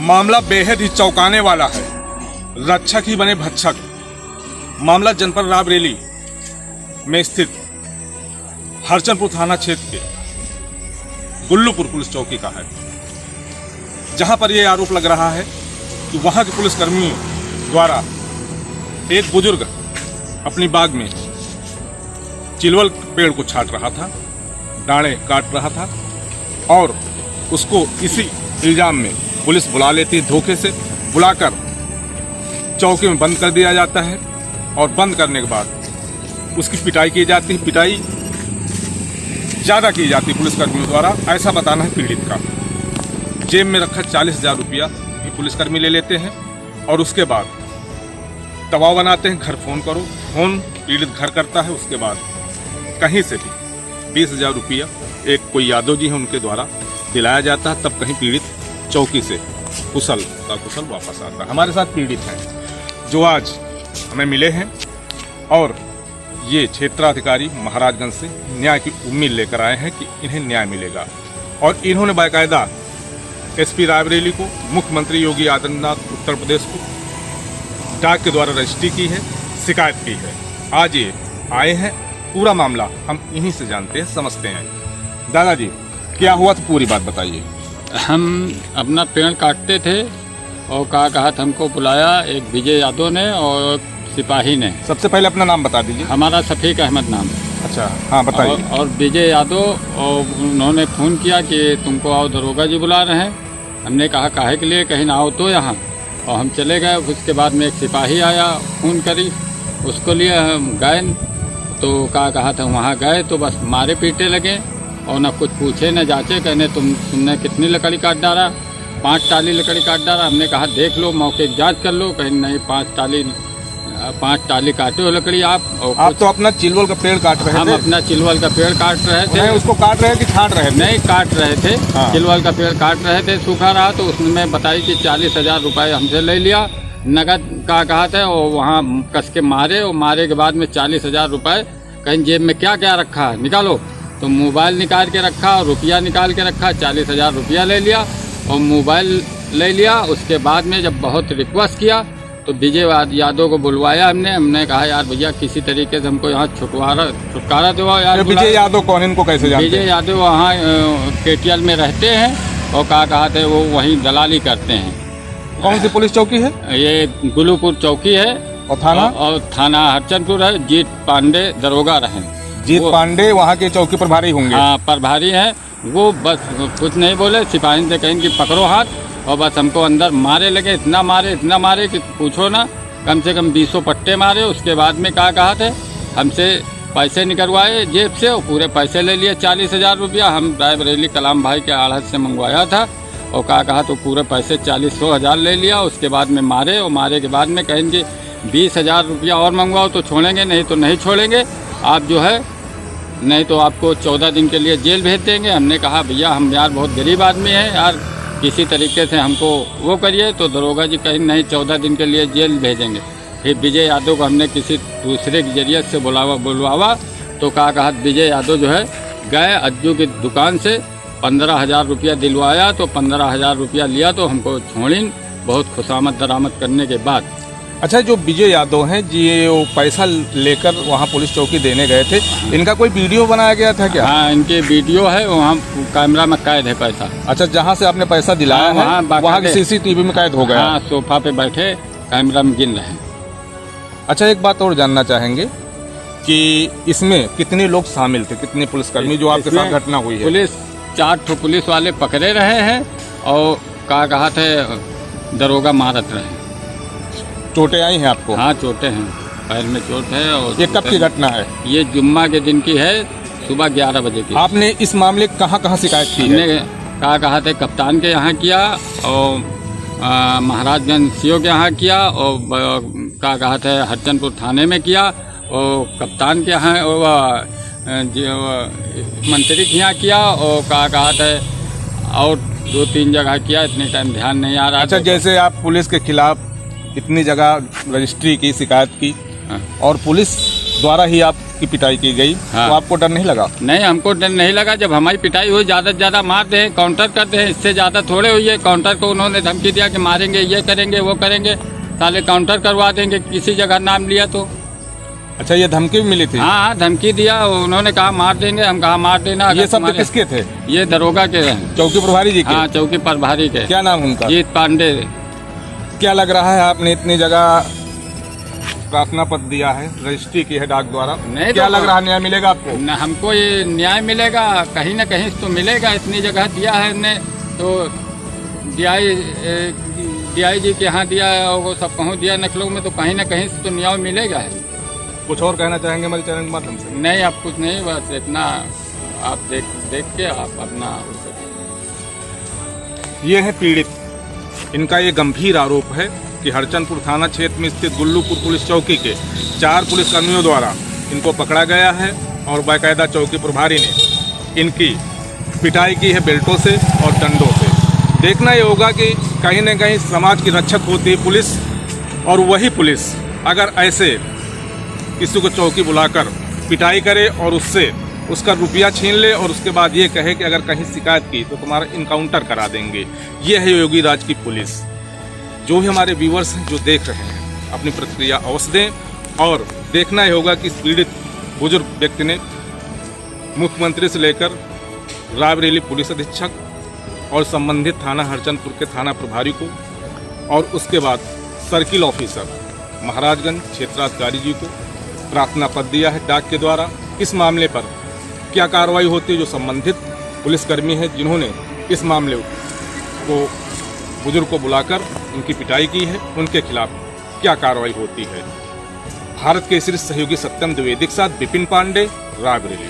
मामला बेहद ही चौंकाने वाला है। रक्षक ही बने भक्षक। मामला जनपद रायबरेली में स्थित हरचंदपुर थाना क्षेत्र के गुल्लूपुर पुलिस चौकी का है, जहां पर यह आरोप लग रहा है कि वहां के पुलिसकर्मियों द्वारा एक बुजुर्ग अपनी बाग में चिलवल पेड़ को छाट रहा था, डाढ़े काट रहा था और उसको इसी इल्जाम में पुलिस बुला लेती है। धोखे से बुलाकर चौकी में बंद कर दिया जाता है और बंद करने के बाद उसकी पिटाई की जाती है। पिटाई ज़्यादा की जाती है पुलिसकर्मियों द्वारा, ऐसा बताना है पीड़ित का। जेब में रखा 40,000 रुपया भी पुलिसकर्मी ले लेते हैं और उसके बाद दबाव बनाते हैं, घर फ़ोन करो। फ़ोन पीड़ित घर करता है। उसके बाद कहीं से भी 20,000 रुपया एक कोई यादव जी हैं उनके द्वारा दिलाया जाता है। तब कहीं पीड़ित चौकी से कुशल का कुशल वापस आता है। हमारे साथ पीड़ित हैं जो आज हमें मिले हैं और ये क्षेत्राधिकारी महाराजगंज से न्याय की उम्मीद लेकर आए हैं कि इन्हें न्याय मिलेगा। और इन्होंने बाकायदा एसपी रायबरेली को, मुख्यमंत्री योगी आदित्यनाथ उत्तर प्रदेश को डाक के द्वारा रजिस्ट्री की है, शिकायत की है। आज ये आए हैं, पूरा मामला हम इन्हीं से जानते हैं, समझते हैं। दादाजी, क्या हुआ था, पूरी बात बताइए। हम अपना पेड़ काटते थे और कहा था हमको बुलाया एक विजय यादव ने और सिपाही ने। सबसे पहले अपना नाम बता दीजिए। हमारा शफीक अहमद नाम। अच्छा, हाँ बताइए। और विजय यादव, और उन्होंने फ़ोन किया कि तुमको आओ, दरोगा जी बुला रहे हैं। हमने कहा काहे के लिए, कहीं ना आओ तो यहाँ, और हम चले गए। उसके बाद में एक सिपाही आया, फ़ोन करी, उसको लिए हम गए तो कहा था वहाँ गए तो बस मारे पीटे लगे और न कुछ पूछे न जांचे। कहने तुमने कितनी लकड़ी काट डाला? 5 टाली लकड़ी काट डाला। हमने कहा देख लो, मौके की जांच कर लो। कहीं नहीं, 5 टाली काटे हो लकड़ी आप। और आप तो अपना चिलवल का पेड़ काट रहे थे? हम अपना चिलवल का पेड़ काट रहे थे। उसको काट रहे कि छाट रहे थे? नहीं, काट रहे थे। हाँ। चिलवल का पेड़ काट रहे थे, सूखा रहा तो उसमें बताई कि 40,000 रुपये हमसे ले लिया नगद का कहा था। और वहाँ कस के मारे, और मारे के बाद में 40,000 रुपये कहीं जेब में क्या क्या रखा है निकालो, तो मोबाइल निकाल के रखा और रुपया निकाल के रखा। 40,000 रुपया ले लिया और मोबाइल ले लिया। उसके बाद में जब बहुत रिक्वेस्ट किया तो विजय यादव को बुलवाया हमने कहा यार भैया किसी तरीके से हमको यहाँ छुटकारा दो यार। विजय यादव कौन, इनको कैसे जानते हैं? विजय यादव वहाँ केटीएल में रहते हैं और कहा थे वो वहीं दलाली करते हैं। कौन सी पुलिस चौकी है? ये गुल्लूपुर चौकी है। और थाना? और थाना हरचंदपुर है। जीत पांडे दरोगा रहे। जीत पांडे वहाँ के चौकी प्रभारी होंगे? हाँ, प्रभारी हैं वो। बस कुछ नहीं बोले, सिपाही से कहें कि पकड़ो हाथ, और बस हमको अंदर मारे लगे। इतना मारे कि पूछो ना, कम से कम 20 पट्टे मारे। उसके बाद में कहा थे हमसे पैसे निकलवाए जेब से और पूरे पैसे ले लिए 40,000 रुपया। हम रायबरेली कलाम भाई के आढ़त से मंगवाया था और कहा तो पूरे पैसे 40,000 ले लिया। उसके बाद में मारे, और मारे के बाद में कहेंगे 20,000 रुपया और मंगवाओ तो छोड़ेंगे, नहीं तो नहीं छोड़ेंगे। आप जो है नहीं तो आपको 14 दिन के लिए जेल भेज देंगे। हमने कहा भैया हम यार बहुत गरीब आदमी हैं यार, किसी तरीके से हमको वो करिए। तो दरोगा जी कहीं नहीं, 14 दिन के लिए जेल भेजेंगे। फिर विजय यादव को हमने किसी दूसरे के जरिए से बुलवावा तो कहा विजय यादव जो है गए अज्जू की दुकान से 15,000 रुपया दिलवाया। तो 15,000 रुपया लिया तो हमको छोड़ीन बहुत खुशामद दरामद करने के बाद। अच्छा, जो विजय यादव हैं जी, वो पैसा लेकर वहाँ पुलिस चौकी देने गए थे, इनका कोई वीडियो बनाया गया था क्या? हाँ, इनके वीडियो है, वहाँ कैमरा में कैद है पैसा। अच्छा, जहाँ से आपने पैसा दिलाया है वहाँ की CCTV में कैद हो गया? हाँ, सोफा पे बैठे कैमरा में गिन रहे हैं। अच्छा, एक बात और जानना चाहेंगे कि इसमें कितने लोग शामिल थे, कितने पुलिसकर्मी जो आपके साथ घटना हुई है? पुलिस 4 पुलिस वाले पकड़े रहे हैं और कहा थे दरोगा मारत रहे। चोटें आई हैं आपको? हाँ, चोटें हैं, पैर में चोट है। और ये कब की घटना है? ये जुम्मा के दिन की है, सुबह 11 बजे की। आपने इस मामले कहाँ शिकायत की है? हमने कहा थे कप्तान के यहाँ किया और महाराजगंज CO के यहाँ किया और कहा थे हरचंदपुर थाने में किया और कप्तान के यहाँ मंत्री के यहाँ किया और कहा थे और 2-3 जगह किया। इतने टाइम ध्यान नहीं आ रहा। अच्छा, जैसे आप पुलिस के खिलाफ इतनी जगह रजिस्ट्री की, शिकायत की और पुलिस द्वारा ही आपकी पिटाई की गई, हाँ। तो आपको डर नहीं लगा? नहीं, हमको डर नहीं लगा। जब हमारी पिटाई हुई, ज़्यादा से ज़्यादा मारते हैं, काउंटर करते हैं, इससे ज़्यादा थोड़े हुई है। काउंटर को उन्होंने धमकी दिया कि मारेंगे, ये करेंगे, वो करेंगे, साले काउंटर करवा देंगे किसी जगह नाम लिया तो। अच्छा, ये धमकी भी मिली थी? हाँ हाँ, धमकी दिया, उन्होंने कहा मार देंगे। हम कहा मार देना। ये सब किसके थे? ये दरोगा के हैं। चौकी प्रभारी जी के? हाँ, चौकी प्रभारी के। क्या नाम उनका? जीत पांडे। क्या लग रहा है, आपने इतनी जगह प्रार्थना पत्र दिया है, रजिस्ट्री की है डाक द्वारा, नहीं क्या तो लग रहा है न्याय मिलेगा आपको? न, हमको ये न्याय मिलेगा, कहीं ना कहीं तो मिलेगा। इतनी जगह दिया है हमने, तो DI जी के यहाँ दिया है और वो सब कहूँ दिया नकलों में, तो कहीं ना कहीं से तो न्याय मिलेगा है। कुछ और कहना चाहेंगे हमारे चैनल के माध्यम से? नहीं, अब कुछ नहीं, बस इतना आप देख के आप अपना। ये है पीड़ित। इनका ये गंभीर आरोप है कि हरचंदपुर थाना क्षेत्र में स्थित गुल्लूपुर पुलिस चौकी के 4 पुलिसकर्मियों द्वारा इनको पकड़ा गया है और बाकायदा चौकी प्रभारी ने इनकी पिटाई की है बेल्टों से और डंडों से। देखना ये होगा कि कहीं न कहीं समाज की रक्षक होती है पुलिस, और वही पुलिस अगर ऐसे किसी को चौकी बुलाकर पिटाई करे और उससे उसका रुपया छीन ले और उसके बाद ये कहे कि अगर कहीं शिकायत की तो तुम्हारा इनकाउंटर करा देंगे, ये है योगी राज की पुलिस। जो भी हमारे व्यूवर्स हैं जो देख रहे हैं, अपनी प्रतिक्रिया अवश्य दें। और देखना ही होगा कि इस पीड़ित बुजुर्ग व्यक्ति ने मुख्यमंत्री से लेकर रायबरेली पुलिस अधीक्षक और संबंधित थाना हरचंदपुर के थाना प्रभारी को और उसके बाद सर्किल ऑफिसर महाराजगंज क्षेत्राधिकारी जी को प्रार्थना पत्र दिया है डाक के द्वारा। इस मामले पर क्या कार्रवाई होती है, जो संबंधित पुलिसकर्मी हैं जिन्होंने इस मामले को बुजुर्ग को बुलाकर उनकी पिटाई की है, उनके खिलाफ क्या कार्रवाई होती है। भारत केसरी सहयोगी सत्यम द्विवेदी के साथ विपिन पांडे, रायबरेली।